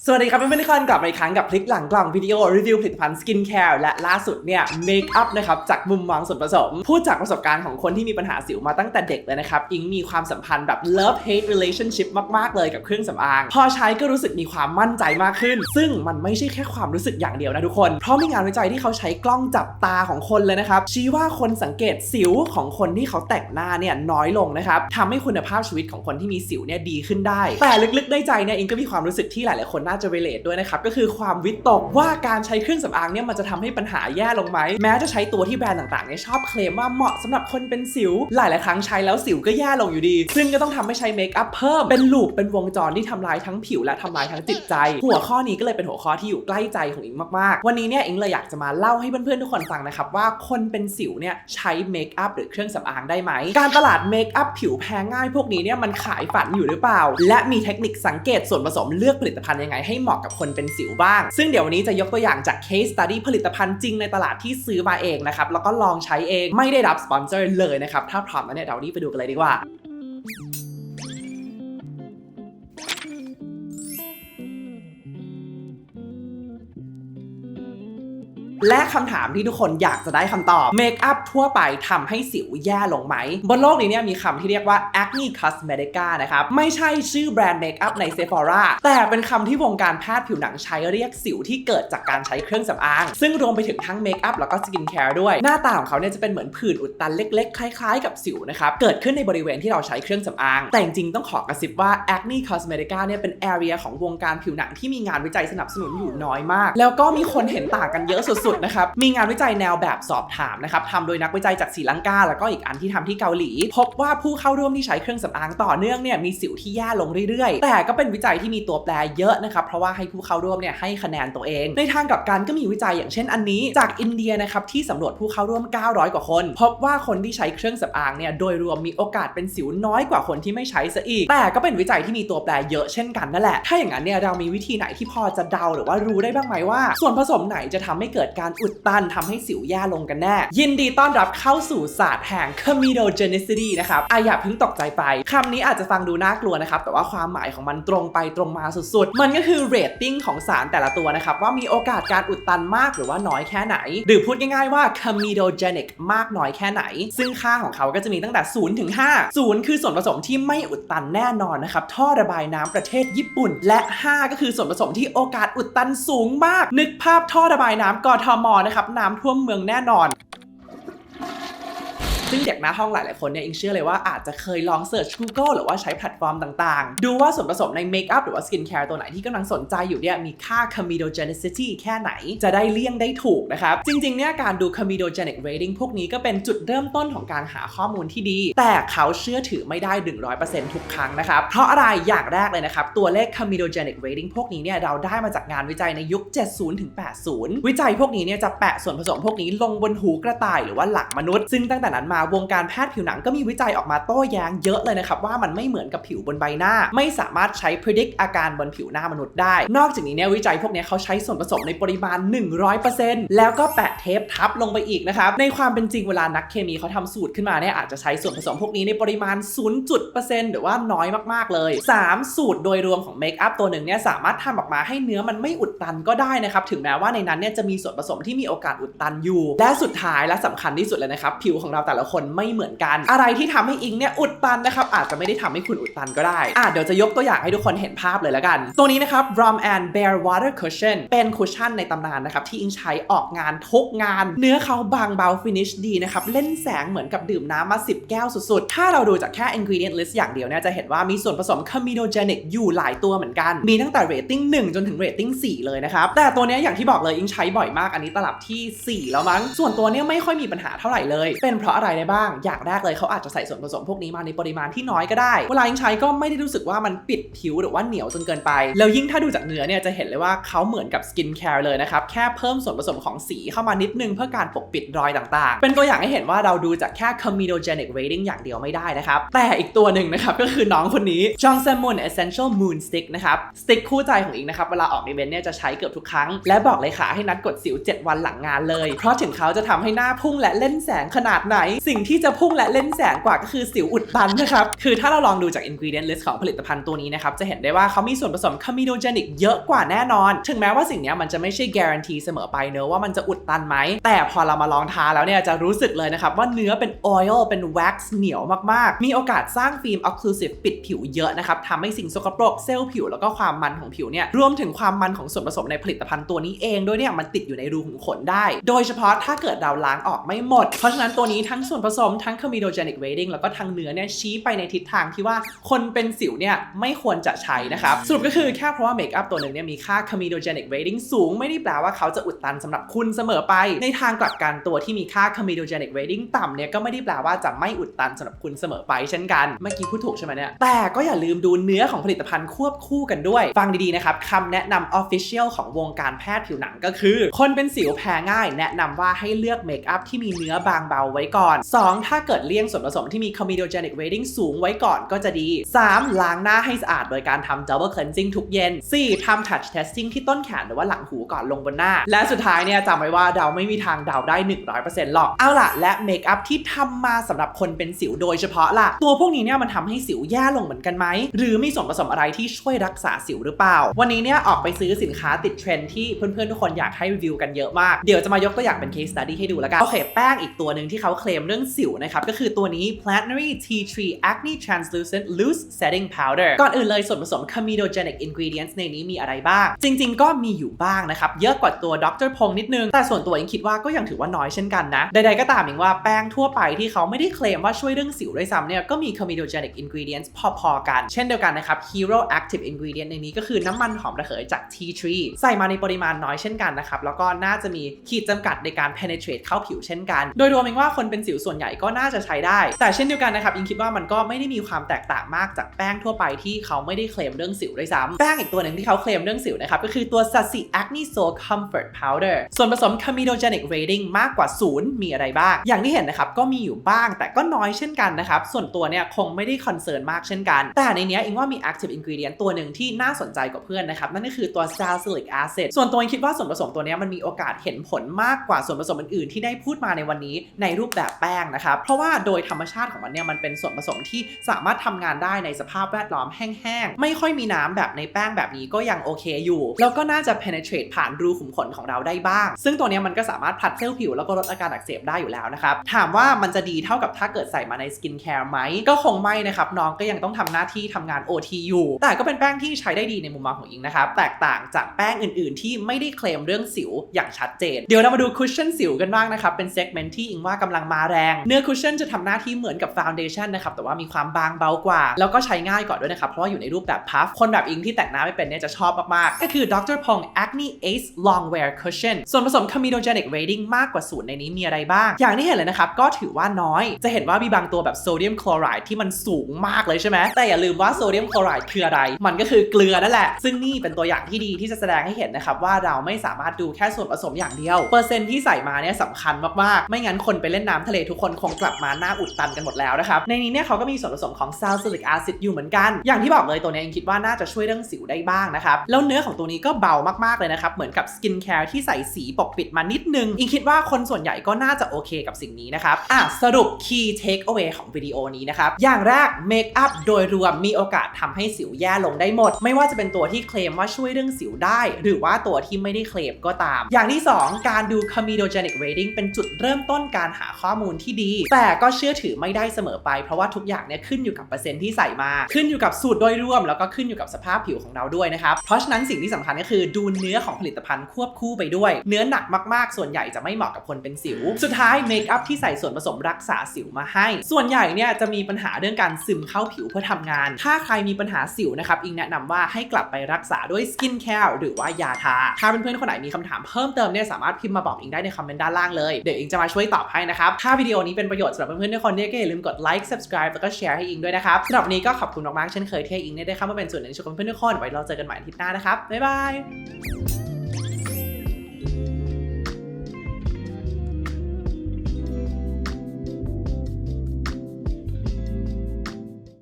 สวัสดีครับเพื่อนๆทุกคนกลับมาอีกครั้งกับคลิกหลังกล่องวิดีโอรีวิวผลิตภัณฑ์สกินแคร์และล่าสุดเนี่ยเมคอัพนะครับจากมุมมองส่วนผสมพูดจากประสบการณ์ของคนที่มีปัญหาสิวมาตั้งแต่เด็กเลยนะครับอิงมีความสัมพันธ์แบบ love hate relationship มากๆเลยกับเครื่องสำอางพอใช้ก็รู้สึกมีความมั่นใจมากขึ้นซึ่งมันไม่ใช่แค่ความรู้สึกอย่างเดียวนะทุกคนเพราะมีงานวิจัยที่เขาใช้กล้องจับตาของคนเลยนะครับชี้ว่าคนสังเกตสิวของคนที่เขาแต่งหน้าเนี่ยน้อยลงนะครับทำให้คุณภาพชีวิตของคนที่มีสิวเนี่ยดีขึ้นได้แต่ลึกๆในใจเนี่ยอิงก็มีความรู้สึกที่หลายๆคนน่าจะ relate ด้วยนะครับก็คือความวิตกว่าการใช้เครื่องสำอางเนี่ยมันจะทำให้ปัญหาแย่ลงไหมแม้จะใช้ตัวที่แบรนด์ต่างๆเนี่ยชอบเคลมว่าเหมาะสำหรับคนเป็นสิวหลายๆครั้งใช้แล้วสิวก็แย่ลงอยู่ดีซึ่งก็ต้องทำให้ใช้เมคอัพเพิ่มเป็นลูปเป็นวงจรที่ทำลายทั้งผิวและทำลายทั้งจิตใจหัวข้อนี้ก็เลยเป็นหัวข้อที่อยู่ใกล้ใจของอิงมากๆวันนี้เนี่ยอิงเลยอยากจะมาเล่าให้เพื่อนๆทุกคนฟังนะครับว่าคนเป็นสิวเนี่ยใช้เมคอัพหรือเครื่องสำอางได้ไหมการตลาดเมคอัพผิวแพ้ง่ายพวกนี้เนี่ยมันขายฝันอยู่หรือเปล่าและมีเทคนิคสังเกตส่วนผสมเลือกผลิตภัณฑ์ยังไงให้เหมาะกับคนเป็นสิวบ้างซึ่งเดี๋ยววันนี้จะยกตัวอย่างจาก case study ผลิตภัณฑ์จริงในตลาดที่ซื้อมาเองนะครับแล้วก็ลองใช้เองไม่ได้รับสปอนเซอร์เลยนะครับถ้าพร้อมแล้วเนี่ยเรารีบไปดูกันเลยดีกว่าและคำถามที่ทุกคนอยากจะได้คำตอบเมคอัพทั่วไปทำให้สิวแย่ลงไหมบนโลกนี้เนี่ยมีคำที่เรียกว่า acne cosmetica นะครับไม่ใช่ชื่อแบรนด์เมคอัพใน Sephora แต่เป็นคำที่วงการแพทย์ผิวหนังใช้เรียกสิวที่เกิดจากการใช้เครื่องสำอางซึ่งรวมไปถึงทั้งเมคอัพแล้วก็สกินแคร์ด้วยหน้าตาของเขาเนี่ยจะเป็นเหมือนผื่นอุดตันเล็กๆคล้ายๆกับสิวนะครับเกิดขึ้นในบริเวณที่เราใช้เครื่องสำอางแต่จริงๆต้องขอกระซิบว่า acne cosmetica เนี่ยเป็น area ของวงการผิวหนังที่มีงานวิจัยสนับสนุนอยู่น้อยมากแล้วก็มีคนเห็นต่างกันเยอะสุดนะครับมีงานวิจัยแนวแบบสอบถามนะครับทำโดยนักวิจัยจากศรีลังกาแล้วก็อีกอันที่ทำที่เกาหลีพบว่าผู้เข้าร่วมที่ใช้เครื่องสำอางต่อเนื่องเนี่ยมีสิวที่แย่ลงเรื่อยๆแต่ก็เป็นวิจัยที่มีตัวแปรเยอะนะครับเพราะว่าให้ผู้เข้าร่วมเนี่ยให้คะแนนตัวเองในทางกลับกันก็มีวิจัยอย่างเช่นอันนี้จากอินเดียนะครับที่สำรวจผู้เข้าร่วม900กว่าคนพบว่าคนที่ใช้เครื่องสำอางเนี่ยโดยรวมมีโอกาสเป็นสิวน้อยกว่าคนที่ไม่ใช้ซะอีกแต่ก็เป็นวิจัยที่มีตัวแปรเยอะเช่นกันนั่นแหละถ้าอย่างนั้นเนี่ยเรามีวิธีไหนที่พอจะเดาหรือว่ารู้ได้บ้างไหมว่าส่วนผสมไหนจะทำให้เกิดการอุดตันทำให้สิวแย่ลงกันแน่ยินดีต้อนรับเข้าสู่ศาสตร์แห่ง Comedogenicity นะครับอย่าเพิ่งตกใจไปคำนี้อาจจะฟังดูน่ากลัวนะครับแต่ว่าความหมายของมันตรงไปตรงมาสุดๆมันก็คือเรตติ้งของสารแต่ละตัวนะครับว่ามีโอกาสการอุดตันมากหรือว่าน้อยแค่ไหนหรือพูดง่ายๆว่า Comedogenic มากน้อยแค่ไหนซึ่งค่าของเขาก็จะมีตั้งแต่0ถึง5 0คือส่วนผสมที่ไม่อุดตันแน่นอนนะครับท่อระบายน้ำประเทศญี่ปุ่นและ5ก็คือส่วนผสมที่โอกาสอุดตันสูงมากนึกภาพท่อระบายน้ำกทมนะครับน้ำท่วมเมืองแน่นอนซึ่งเด็กหน้าห้องหลายๆคนเนี่ยอิงเชื่อเลยว่าอาจจะเคยลองเสิร์ช Google หรือว่าใช้แพลตฟอร์มต่างๆดูว่าส่วนผสมในเมคอัพหรือว่าสกินแคร์ตัวไหนที่กำลังสนใจอยู่เนี่ยมีค่า Comedogenicity แค่ไหนจะได้เลี่ยงได้ถูกนะครับจริงๆเนี่ยการดู Comedogenic Rating พวกนี้ก็เป็นจุดเริ่มต้นของการหาข้อมูลที่ดีแต่เขาเชื่อถือไม่ได้ 100% ทุกครั้งนะครับเพราะอะไรอย่างแรกเลยนะครับตัวเลข Comedogenic Rating พวกนี้เนี่ยเราได้มาจากงานวิจัยในยุค 70-80 วิจัยพวกนี้เนี่ยจะแปะส่วนผสมพวกนี้ลงบนหูกระต่ายหรือว่าหลังมนุษย์ซึ่งตั้งแต่นั้นมาวงการแพทย์ผิวหนังก็มีวิจัยออกมาโต้แย้งเยอะเลยนะครับว่ามันไม่เหมือนกับผิวบนใบหน้าไม่สามารถใช้ predict อาการบนผิวหน้ามนุษย์ได้นอกจากนี้เนี่ยวิจัยพวกนี้เขาใช้ส่วนผสมในปริมาณ 100% แล้วก็แปะเทปทับลงไปอีกนะครับในความเป็นจริงเวลานักเคมีเขาทำสูตรขึ้นมาเนี่ยอาจจะใช้ส่วนผสมพวกนี้ในปริมาณ 0% หรือว่าน้อยมากๆเลย3สูตรโดยรวมของเมคอัพตัวหนึ่งเนี่ยสามารถทำออกมาให้เนื้อมันไม่อุดตันก็ได้นะครับถึงแม้ว่าในนั้นเนี่ยจะมีส่วนผสมที่มีโอกาสอุดตันอยู่และสุดท้ายและสำคัญที่สุดเลยนะครับผิวของเราแต่ละคนไม่เหมือนกันอะไรที่ทำให้อิงเนี่ยอุดตันนะครับอาจจะไม่ได้ทำให้คุณอุดตันก็ได้เดี๋ยวจะยกตัวอย่างให้ทุกคนเห็นภาพเลยแล้วกันตัวนี้นะครับ Rom and Bear Water Cushion เป็นคุชชั่นในตำนานนะครับที่อิงใช้ออกงานทุกงานเนื้อเขาบางเบาฟินิชดีนะครับเล่นแสงเหมือนกับดื่มน้ำมา10แก้วสุดๆถ้าเราดูจากแค่ ingredient list อย่างเดียวเนี่ยจะเห็นว่ามีส่วนผสม Comedogenic อยู่หลายตัวเหมือนกันมีตั้งแต่ rating 1จนถึง rating 4เลยนะครับแต่ตัวนี้อย่างที่บอกเลยอิงใช้บ่อยมากอันนี้ตลับที่4แล้วมั้งส่วนตัวนี้ไม่ค่อยมีปัญหาเท่าไหร่เลยเป็นเพราะอะไรได้บ้างอย่างแรกเลยเขาอาจจะใส่ส่วนผสมพวกนี้มาในปริมาณที่น้อยก็ได้เวลาอิงใช้ก็ไม่ได้รู้สึกว่ามันปิดผิวหรือว่าเหนียวจนเกินไปแล้วยิ่งถ้าดูจากเนื้อเนี่ยจะเห็นเลยว่าเขาเหมือนกับสกินแคร์เลยนะครับแค่เพิ่มส่วนผสมของสีเข้ามานิดนึงเพื่อการปกปิดรอยต่างๆเป็นตัวอย่างให้เห็นว่าเราดูจากแค่ Comedogenic Rating อย่างเดียวไม่ได้นะครับแต่อีกตัวหนึ่งนะครับก็คือน้องคนนี้ Johnson Moon Essential Moon Stick นะครับสติ๊กคู่ใจของอิงนะครับเวลาออกอีเวนต์เนี่ยจะใช้เกือบทุกครั้งและบอกเลยค่ะให้นัดกดสิว7วันหลังงานเลยเพราะถึงเขาจะทำให้หน้าพุ่งและเล่นแสงขนาดไหน สิ่งที่จะพุ่งและเล่นแสงกว่าก็คือสิวอุดตันนะครับคือถ้าเราลองดูจาก ingredient list ของผลิตภัณฑ์ตัวนี้นะครับจะเห็นได้ว่าเขามีส่วนผสม comedogenic เยอะกว่าแน่นอนถึงแม้ว่าสิ่งนี้มันจะไม่ใช่ guarantee เสมอไปเนอะว่ามันจะอุดตันไหมแต่พอเรามาลองทาแล้วเนี่ยจะรู้สึกเลยนะครับว่าเนื้อเป็น oil เป็น wax เหนียวมากๆมีโอกาสสร้างฟิล์ม occlusive ปิดผิวเยอะนะครับทำให้สิ่งสกปรกเซลล์ผิวแล้วก็ความมันของผิวเนี่ยรวมถึงความมันของส่วนผสมในผลิตภัณฑ์ตัวนี้เองด้วยเนี่ยมันติดอยู่ในรูขุมขนได้โดยเฉพาะถ้าเกิดเราล้างออกไม่หมดเพราะฉะนั้นตัวนี้ทั้งส่วนผสมทั้ง comedogenic rating แล้วก็ทั้งเนื้อเนี่ยชี้ไปในทิศทางที่ว่าคนเป็นสิวเนี่ยไม่ควรจะใช้นะครับสรุปก็คือแค่เพราะว่าเมคอัพตัวหนึ่งเนี่ยมีค่า comedogenic rating สูงไม่ได้แปลว่าเขาจะอุดตันสำหรับคุณเสมอไปในทางกลับกันตัวที่มีค่า comedogenic rating ต่ำเนี่ยก็ไม่ได้แปลว่าจะไม่อุดตันสำหรับคุณเสมอไปเช่นกันเมื่อกี้พูดถูกใช่ไหมเนี่ยแต่ก็อย่าลืมดูเนื้อของผลิตภัณฑ์ควบคู่กันด้วยฟังดีๆนะครับคำแนะนำ official ของวงการแพทย์ผิวหนังก็คือคนเป็นสิวแพ้ง่ายแนะนำว่าให้เลือกเมคอัพที่มีเนื้อบางเบาไว้ก่อน 2. ถ้าเกิดเลี่ยงส่วนผสมที่มี comedogenic rating สูงไว้ก่อนก็จะดี 3. ล้างหน้าให้สะอาดโดยการทำ double cleansing ทุกเย็น 4. ทำ touch testing ที่ต้นแขนหรือว่าหลังหูก่อนลงบนหน้าและสุดท้ายเนี่ยจำไว้ว่าเราไม่มีทางเดาได้ 100% หรอกเอาล่ะและเมคอัพที่ทำมาสำหรับคนเป็นสิวโดยเฉพาะล่ะตัวพวกนี้เนี่ยมันทำให้สิวแย่ลงเหมือนกันไหมหรือมีส่วนผสมอะไรที่ช่วยรักษาสิวหรือเปล่าวันนี้เนี่ยออกไปซื้อสินค้าติดเทรนด์ที่เพื่อนๆทุกคนอยากให้รีวิวกันเยอะมากเดี๋ยวจะมายกตัวอย่างเป็น case study ให้ดูแล้วกันโอเคแป้งอีกตัวหนึ่งที่เขาเคลมเรื่องสิวนะครับก็คือตัวนี้ Planetary Tea Tree Acne Translucent Loose Setting Powder ก่อนอื่นเลยส่วนผสม comedogenic ingredients ในนี้มีอะไรบ้างจริงๆก็มีอยู่บ้างนะครับเยอะกว่าตัวดร.พงนิดนึงแต่ส่วนตัวเองคิดว่าก็ยังถือว่าน้อยเช่นกันนะใดๆก็ตามเองว่าแป้งทั่วไปที่เขาไม่ได้เคลมว่าช่วยเรื่องสิวด้วยซ้ำเนี่ยก็มี comedogenic ingredients พอๆกันเช่นเดียวกันนะครับ Hero Active Ingredient ในนี้ก็คือน้ำมันหอมระเหยจาก Tea Tree ใส่มาในปริมาณน้อยเช่นกันนะครับแล้วก็น่าจะมีขีดจำกัดในการ penetrate เข้าผิวเช่นกันโดยรวมเองว่าคนเป็นสิวส่วนใหญ่ก็น่าจะใช้ได้แต่เช่นเดียวกันนะครับอิงคิดว่ามันก็ไม่ได้มีความแตกต่างมากจากแป้งทั่วไปที่เขาไม่ได้เคลมเรื่องสิวด้วยซ้ำแป้งอีกตัวหนึ่งที่เขาเคลมเรื่องสิวนะครับก็คือตัว Sassy Acne Soul Comfort Powder ส่วนผสม comedogenic rating มากกว่า0มีอะไรบ้างอย่างที่เห็นนะครับก็มีอยู่บ้างแต่ก็น้อยเช่นกันนะครับส่วนตัวเนี่ยคงไม่ได้คอนเซิร์นมากเช่นกันแต่ในนี้อิงว่ามี active ingredient ตัวหนึ่งที่น่าสนใจกว่าเพื่อนนะครับนั่นก็คือตัว salicylic acid ส่วนตัวคิดว่าส่วนผสมตัวนี้มันมีโอกาสเห็นผลมากกว่าส่วนผสมอื่นๆที่ได้พูดมาในวันนี้ในรูปแบบแป้งนะครับเพราะว่าโดยธรรมชาติของมันเนี่ยมันเป็นส่วนผสมที่สามารถทำงานได้ในสภาพแวดล้อมแห้งๆไม่ค่อยมีน้ำแบบในแป้งแบบนี้ก็ยังโอเคอยู่แล้วก็น่าจะ penetrate ผ่านรูขุมขนของเราได้บ้างซึ่งตัวนี้มันก็สามารถผลัดเซลล์ผิวแล้วก็ลดอาการอักเสบได้อยู่แล้วนะครับถามว่ามันจะดีเท่ากับถ้าเกิดใส่มาในสกินแคร์ไหมก็คงไม่นะครับน้องก็ยังต้องทำหน้าที่ทำงาน OT อยู่แต่ก็เป็นแป้งที่ใช้ได้ดีในมุมมองของอิงนะครับแตกต่างจากแป้งอื่นๆที่ไม่ได้เคลมเรื่องสิวอย่างชัดเจนเดี๋ยวเรามาดูคุชชั่นสิวกันบ้างนะครับเป็นเซกเมนต์ที่อิงว่ากำลังมาแรงเนื้อคุชชั่นจะทำหน้าที่เหมือนกับฟาวเดชั่นนะครับแต่ว่ามีความบางเบากว่าแล้วก็ใช้ง่ายกว่าด้วยนะครับเพราะว่าอยู่ในรูปแบบพัฟคนแบบอิงที่แต่งหน้าไม่เป็นเนี่ยจะชอบมากๆก็คือ Dr. Pong Acne Ace Long Wear Cushion ส่วนผสม comedogenic rating มากกว่า0ในนี้มีอะไรบ้างอย่างที่เห็นเลยนะครับก็ถือว่าน้อยจะเห็นว่ามีบางตัวแบบโซเดียมคลอไรด์ที่มันสูงมากเลยใช่ไหมแต่อย่าลืมว่าโซเดียมคลอไรด์คืออะไรมันก็คือเกลือนั่นแหละซึ่งนี่เป็นตัวอย่างที่ดีที่จะแสดงให้เห็นนะครับว่าเราไม่สามารถดูแค่ส่วนผสมอย่างเดียวเปอร์เซ็นต์ที่ใส่มาเนี่ยสำคัญมากๆไม่งั้นคนไปเล่นน้ำทะเลทุกคนคงกลับมาหน้าอุดตันกันหมดแล้วนะครับในนี้เนี่ยเขาก็มีส่วนผสมของ salicylic acid อยู่เหมือนกันอย่างที่บอกเลยตัวนี้อิงคิดว่าน่าจะช่วยเรื่องสิวได้บ้างนะครับแล้วเนื้อของตัวนี้ก็เบามากๆเลยนะครับเหมือนกับสกินแคร์ที่ใส่สีปกปิดมานิดนึงอิงคิดว่าคนส่วนใหญ่ก็น่าจะโอเคกับสิ่งนี้นะครับสรุป key take away ของวิดีโอนี้นะครับอย่างแรกเมคอัพโดยรวมมีโอกาสทำให้สิวแย่ลงได้หมดไม่ว่าจะเป็นตัวที่เคลมว่าช่วยเรื่องสิวได้หรือว่าตัวที่ไม่ได้เคลมก็ตามอย่างที่2การดู comedogenic rating เป็นจุดเริ่มต้นการหาข้อมูลที่ดีแต่ก็เชื่อถือไม่ได้เสมอไปเพราะว่าทุกอย่างเนี่ยขึ้นอยู่กับเปอร์เซ็นต์ที่ใส่มาขึ้นอยู่กับสูตรโดยรวมแล้วก็ขึ้นอยู่กับสภาพผิวของเราด้วยนะครับเพราะฉะนั้นสิ่งที่สำคัญก็คือดูเนื้อของผลิตภัณฑ์ควบคู่ไปด้วยเนื้อหนักมากๆส่วนใหญ่จะไม่เหมาะกับคนเป็นสิวสุดท้ายเมคอัพที่ใส่ส่วนผสมรักษาสิวมาให้ส่วนใหญ่เนี่ยจะมีปัญหาเรื่องการซึมเข้าผิวเพื่อทำงานถ้าใครมีปัญหาสิวนะครับอิงแนะนำว่าให้กลับไปรักษาด้วยสกินแคร์หรือว่ายาทาถ้าเพื่อนๆคนไหนมีคำถามเพิ่มเติมเนี่ยสามารถพิมพ์มาบอกอิงได้ในคอมเมนต์ด้านล่างเลยเดี๋ยวอิงจะมาช่วยตอบให้นะครับถ้าวิดีโอนี้เป็นประโยชน์สำหรับเพื่อนๆทุกคนเนี่ยก็อย่าลืมกดไลค์ subscribe แล้วก็แชร์ให้อิงด้วยนะครับสำหรับวันนี้ก็ขอบคุณมากๆเช่นเคยที่อิงได้เข้ามาเป็นส่วนหนึ่งช่วยเพื่อนๆทุกคนไว้เราเจอกันใหม่อาทิตย์หน้านะครับบ๊ายบาย